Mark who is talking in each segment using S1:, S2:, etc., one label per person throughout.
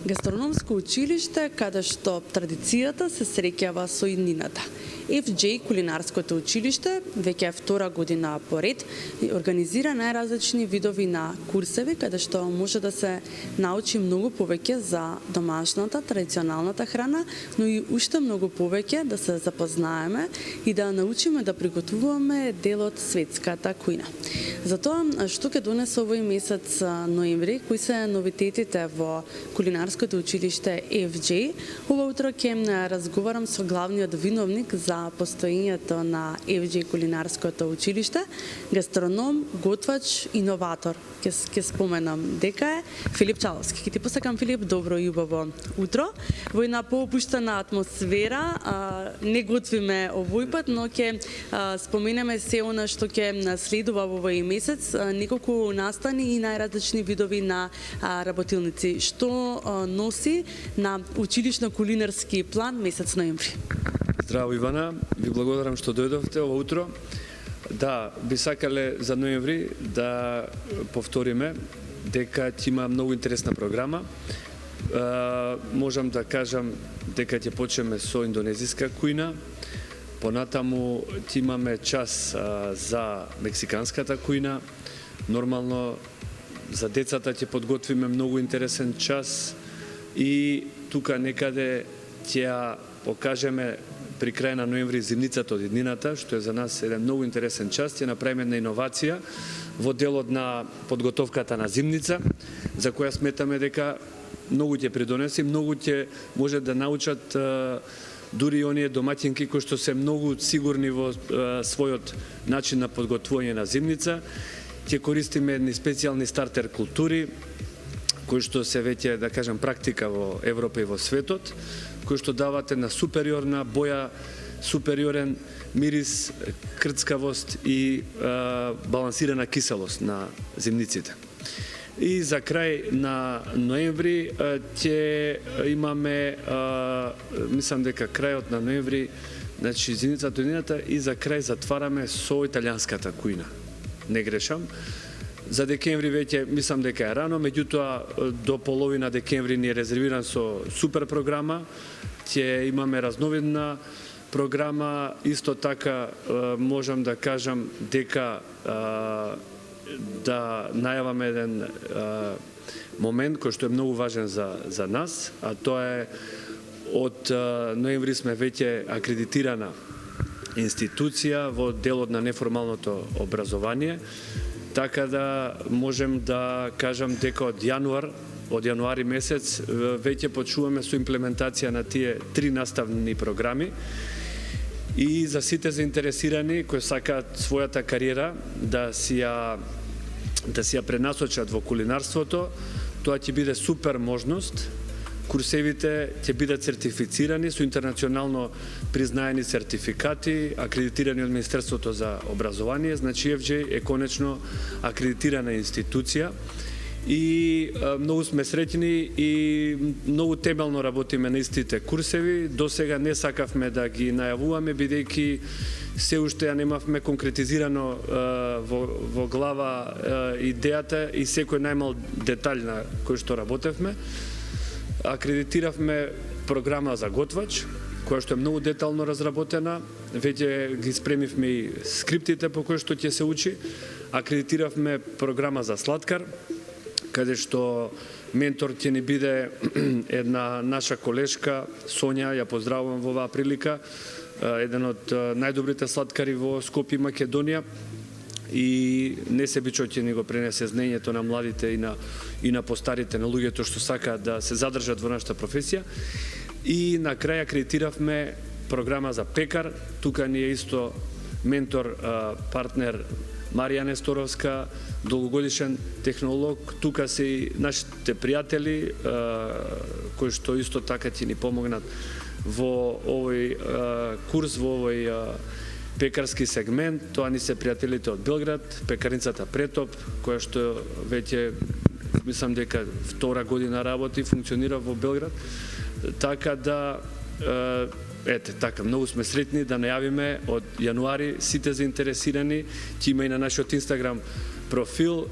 S1: Гастрономско училиште каде што традицијата се среќава со иднината. FJ Кулинарското училиште веќе втора година поред организира најразлични видови на курсеви каде што може да се научи многу повеќе за домашната традиционалната храна, но и уште многу повеќе да се запознаеме и да научиме да приготвуваме дел од светската кујна. Затоа што ќе донесе овој месец ноември, кои се новитетите во Кулинарското училиште FJ, ова утро ќе разговарам со главниот виновник за постоењето на FJ Кулинарското училиште, гастроном, готвач, иноватор. Ќе споменам дека е Филип Чаловски. Ќе ти посакам, Филип, добро и убаво утро. Во една поопуштена атмосфера, не готвиме овој пат, но ќе споменеме се она што ќе следува во овој месец, неколку настани и најразлични видови на работилници. Што носи на училишно-кулинарски план месец ноември?
S2: Здраво, Ивана, ви благодарам што дојдовте ова утро. Да, би сакале за ноември да повториме дека ќе има многу интересна програма. Можам да кажам дека ќе почнеме со индонезиска кујна, понатаму ќе имаме час за мексиканската кујна, нормално за децата ќе подготвиме многу интересен час и тука некаде ќе ја покажеме при крај на ноември зимницата од иднината, што е за нас еден многу интересен час. Ќе направиме една иновација во делот на подготовката на зимница, за која сметаме дека многу ќе придонеси, многу ќе може да научат дури и оние домаќинки кои што се многу сигурни во својот начин на подготвување на зимница. Ќе користиме едни специјални стартер култури, кои што се веќе, да кажем, практика во Европа и во светот, кои што давате на супериорна боја, супериорен мирис, крцкавост и балансирана киселост на зимниците. И за крај на ноември ќе имаме, мислам дека крајот на ноември, значи зимницата одината, и за крај затвараме со италијанската кујна. Не грешам. За декември веќе мислам дека е рано, меѓутоа до половина декември ни е резервиран со супер програма. Ќе имаме разновидна програма, исто така можам да кажам дека да најаваме еден момент кој што е многу важен за нас, а тоа е од ноември сме веќе акредитирана институција во делот на неформалното образование, така да можем да кажам дека од јануари месец веќе почуваме со имплементација на тие 3 наставни програми и за сите заинтересирани кои сакаат својата кариера да си ја пренасочат во кулинарството, тоа ќе биде супер можност. Курсевите ќе бидат сертифицирани со интернационално признаени сертификати, акредитирани од Министерството за образование, значи FJ е конечно акредитирана институција и многу сме среќни и многу темелно работиме на истите курсеви. До сега не сакавме да ги најавуваме, бидејќи се уште ја немавме конкретизирано во глава идејата и секој најмал детаљ на кој што работевме. Акредитиравме програма за готвач, која што е многу детално разработена. Веќе ги спремивме и скриптите по кои што ќе се учи. Акредитиравме програма за сладкар, каде што ментор ќе ни биде една наша колешка, Сонја, ја поздравувам во оваа прилика, еден од најдобрите сладкари во Скопје, Македонија, и несебично ќе ни го пренесе знаењето на младите и на постарите, на луѓето што сакаат да се задржат во нашата професија. И на крај акредитиравме програма за пекар. Тука ни е исто ментор, партнер Марија Несторовска, долгогодишен технолог. Тука се и нашите пријатели кои што исто така ќе ни помогнат во овој курс, во овој пекарски сегмент. Тоа ни се пријателите од Белград, пекарницата Претоп, која што веќе мислам дека втора година работи, функционира во Белград. Така да така, многу сме сретни да најавиме од јануари сите заинтересирани. Ќе има и на нашиот Инстаграм профил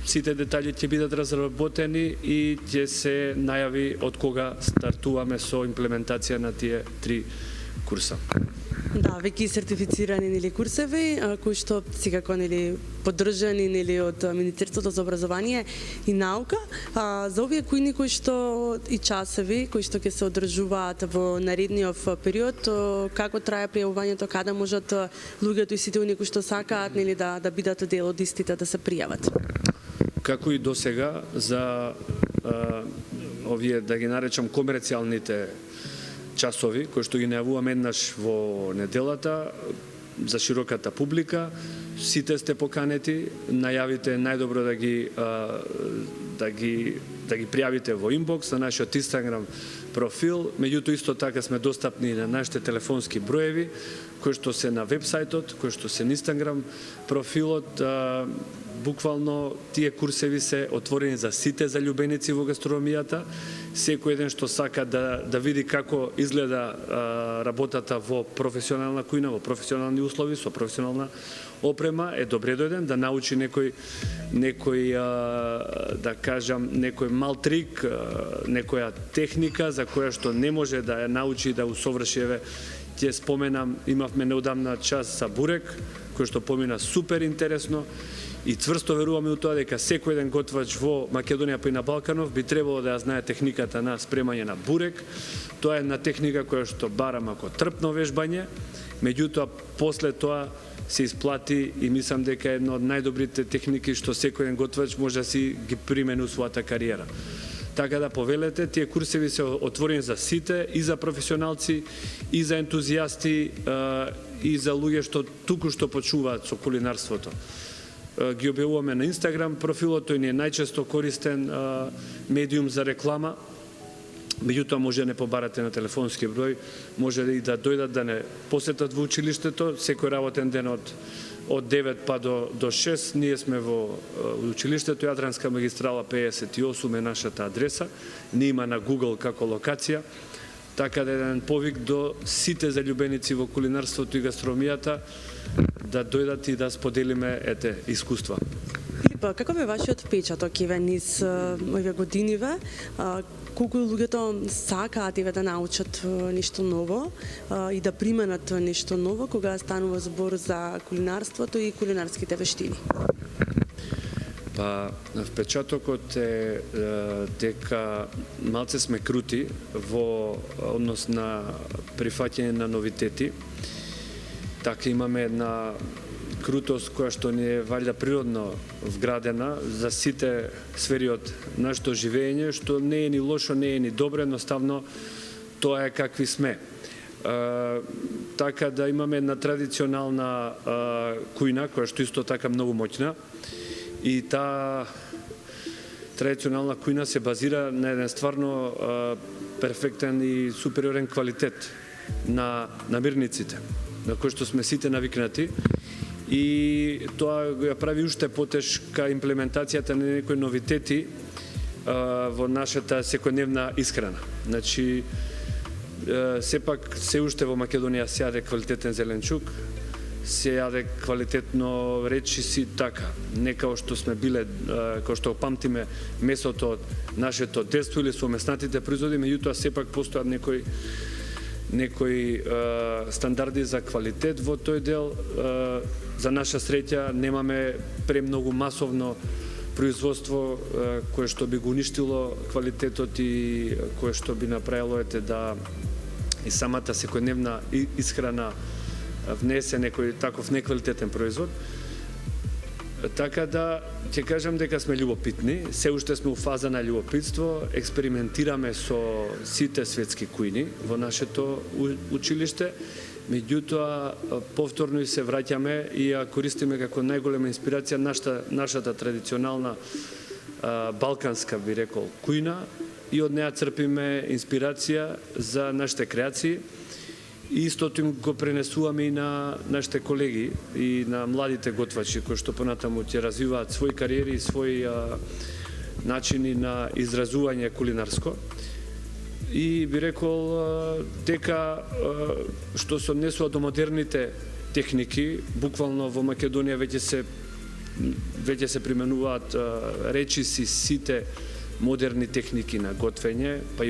S2: сите детали ќе бидат разработени и ќе се најави од кога стартуваме со имплементација на тие 3 курса.
S1: Да, веќе сертифицирани курсеви кои што секако поддржани од Министерството за образование и наука. За овие кујни кои што и часови кои што ќе се одржуваат во наредниот период, како трае пријавувањето, каде можат луѓето и сите оние кои што сакаат да бидат дел од истите да се пријават?
S2: Како и досега за овие, да ги наречам, комерцијалните часови, кои што ги најавуваме еднаш во неделата за широката публика, сите сте поканети, најавите најдобро да ги пријавите во инбокс на нашиот Инстаграм профил, меѓутоа исто така сме достапни на нашите телефонски броеви, кои што се на вебсајтот, кои што се на Инстаграм профилот. Буквално тие курсеви се отворени за сите заљубеници во гастрономијата. Секој еден што сака да види како изгледа работата во професионална кујна, во професионални услови, со професионална опрема, е добре дојден да научи некој да кажам, некој мал трик, некоја техника за која што не може да ја научи да усоврши. Ќе споменам, имавме неодамна час за бурек, кој што помина супер интересно. И цврсто веруваме у тоа дека секој еден готвач во Македонија па и на Балканов би требало да ја знае техниката на спремање на бурек. Тоа е една техника која што бара малку трпно вежбање, меѓутоа после тоа се исплати и мислам дека е една од најдобрите техники што секој еден готвач може да си ги примени у својата кариера. Така да повелете, тие курсеви се отворени за сите, и за професионалци, и за ентузијасти, и за луѓе што туку што почуваат со кулинарството. Ги објавуваме на Инстаграм профилот, тој ни е најчесто користен медиум за реклама. Меѓутоа може да не побарате на телефонски број, може и да дојдат да не посетат во училиштето, секој работен ден од 9 па до 6, ние сме во училиштето, Јадранска магистрала 58 е нашата адреса, не има на Google како локација, така да еден повик до сите заљубеници во кулинарството и гастрономијата да дојдат и да споделиме искуства.
S1: Филип, каков е вашиот впечаток низ овие годиниве? Колку луѓето сакаат да научат нешто ново и да применат нешто ново кога станува збор за кулинарството и кулинарските вештини?
S2: Па, впечатокот е дека малце сме крути во однос на прифаќање на новитети. Така имаме една крутост која што ни е валјда природно вградена за сите сфери од нашето живење, што не е ни лошо, не е ни добро, едноставно тоа е какви сме. Така да имаме една традиционална кујна која што исто така многу моќна, и таа традиционална кујна се базира на еден стварно перфектен и супериорен квалитет на намирниците, на кој што сме сите навикнати, и тоа ја прави уште потешка имплементацијата на некои новитети во нашата секојдневна исхрана. Значи, сепак се уште во Македонија се јаде квалитетен зеленчук, се јаде квалитетно речиси, така, не као што сме биле, као што памтиме месото од нашето детство или со меснатите производи, меѓутоа сепак постојат некои стандарди за квалитет во тој дел. За наша среќа немаме премногу масовно производство кое што би го уништило квалитетот и кое што би направило да и самата секојдневна исхрана внесе некој таков неквалитетен производ. Така да ќе кажам дека сме љубопитни, се уште сме у фаза на љубопитство, експериментираме со сите светски кујни во нашето училиште, меѓутоа повторно и се враќаме и ја користиме како најголема инспирација нашата традиционална балканска, би рекол, кујна, и од неа црпиме инспирација за нашите креации. И истото им го пренесуваме и на нашите колеги и на младите готвачи кои што понатаму ќе развиваат своји кариери и своји начини на изразување кулинарско. И би рекол дека што се однесува до модерните техники, буквално во Македонија веќе се веќе се применуваат речиси сите модерни техники на готвење, па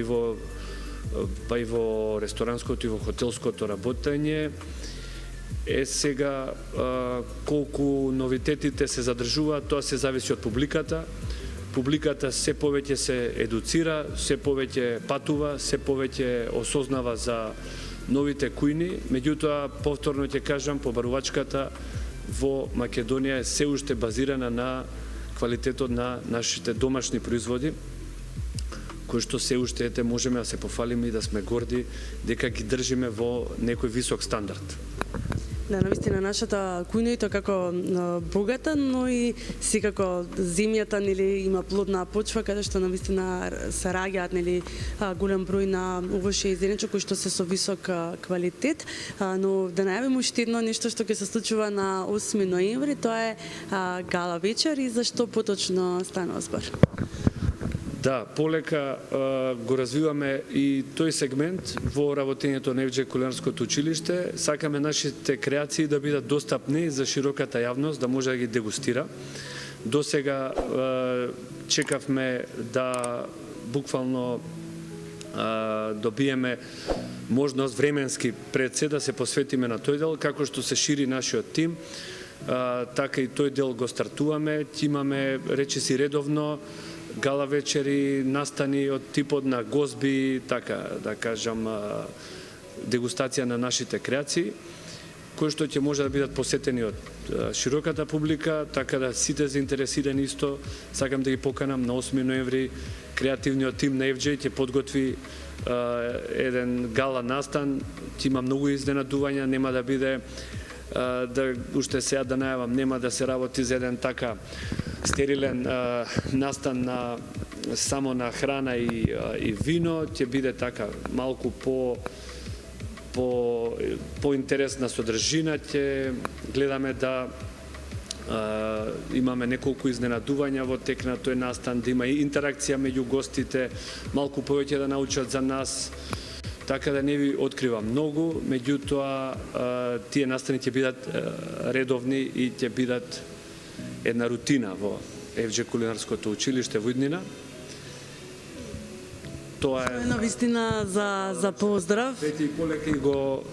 S2: и во ресторанското и во хотелското работење. Сега колку новитетите се задржуваат, тоа се зависи од публиката. Публиката се повеќе се едуцира, се повеќе патува, се повеќе осознава за новите кујни, меѓутоа повторно ќе кажам, побарувачката во Македонија е се уште базирана на квалитетот на нашите домашни производи, кои што се уште можеме да се пофалиме и да сме горди дека ги држиме во некој висок стандард.
S1: Да, навистина нашата кујна и тоа како богата, но и секако земјата нели има плодна почва каде што навистина се раѓаат нели голем број на овошје и зеленче кои што се со висок квалитет, но да најавиме уште едно нешто што ќе се случува на 8 ноември, тоа е гала вечер и за што поточно станува збор.
S2: Да, полека го развиваме и тој сегмент во работењето на FJ кулинарското училиште. Сакаме нашите креации да бидат достапни за широката јавност, да може да ги дегустира. До сега чекавме да буквално добиеме можност временски пред се да се посветиме на тој дел, како што се шири нашиот тим. Така и тој дел го стартуваме, имаме речиси редовно гала вечери, настани од типот на гозби, така да кажам, дегустација на нашите креации, кои што ќе може да бидат посетени од широката публика, така да сите заинтересирани исто, сакам да ги поканам на 8 ноември, креативниот тим на FJ ќе подготви еден гала настан, ќе има многу изненадувања, нема да биде да уште сега да најавам, нема да се работи за еден така стерилен настан само на храна и вино, ќе биде така малку по интересна содржина, ќе гледаме да имаме неколку изненадувања во тек на тој настан, да има и интеракција меѓу гостите, малку повеќе да научат за нас, така да не ви откривам многу, меѓутоа тие настани ќе бидат редовни и ќе бидат една рутина во FJ кулинарското училиште во иднина. Тоа е
S1: навистина за поздрав.
S2: Веќе и полека го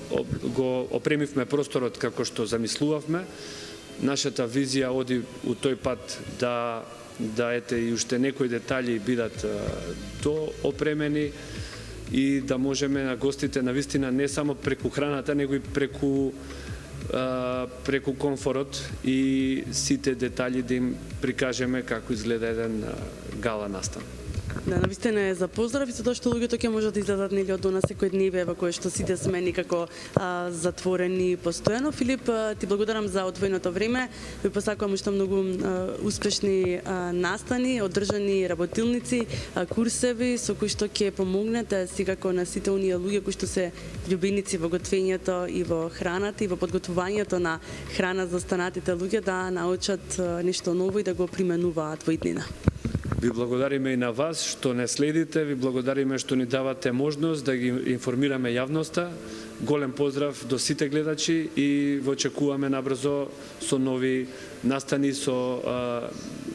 S2: опремивме просторот како што замислувавме. Нашата визија оди у тој пат да ете и уште некои детали бидат доопремени и да можеме на гостите навистина не само преку храната, него и преку комфорот и сите детали да им прикажеме како изгледа еден гала настан.
S1: Да, навистина е за поздрав и за тоа што луѓето ќе можат да излезат нели од она секојдневие во кое што сите сме некако затворени постојано. Филип, ти благодарам за одвоеното време. Ви посакувам уште многу успешни настани, одржани работилници, курсеви со кои што ќе помогнете секако на сите оние луѓе кои што се љубеници во готвењето и во храната и во подготвувањето на храна за останатите луѓе да научат нешто ново и да го применуваат во иднина.
S2: Ви благодариме и на вас што не следите, ви благодариме што ни давате можност да ги информираме јавноста. Голем поздрав до сите гледачи и во очекуваме набрзо со нови настани, со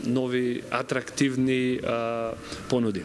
S2: нови атрактивни понуди.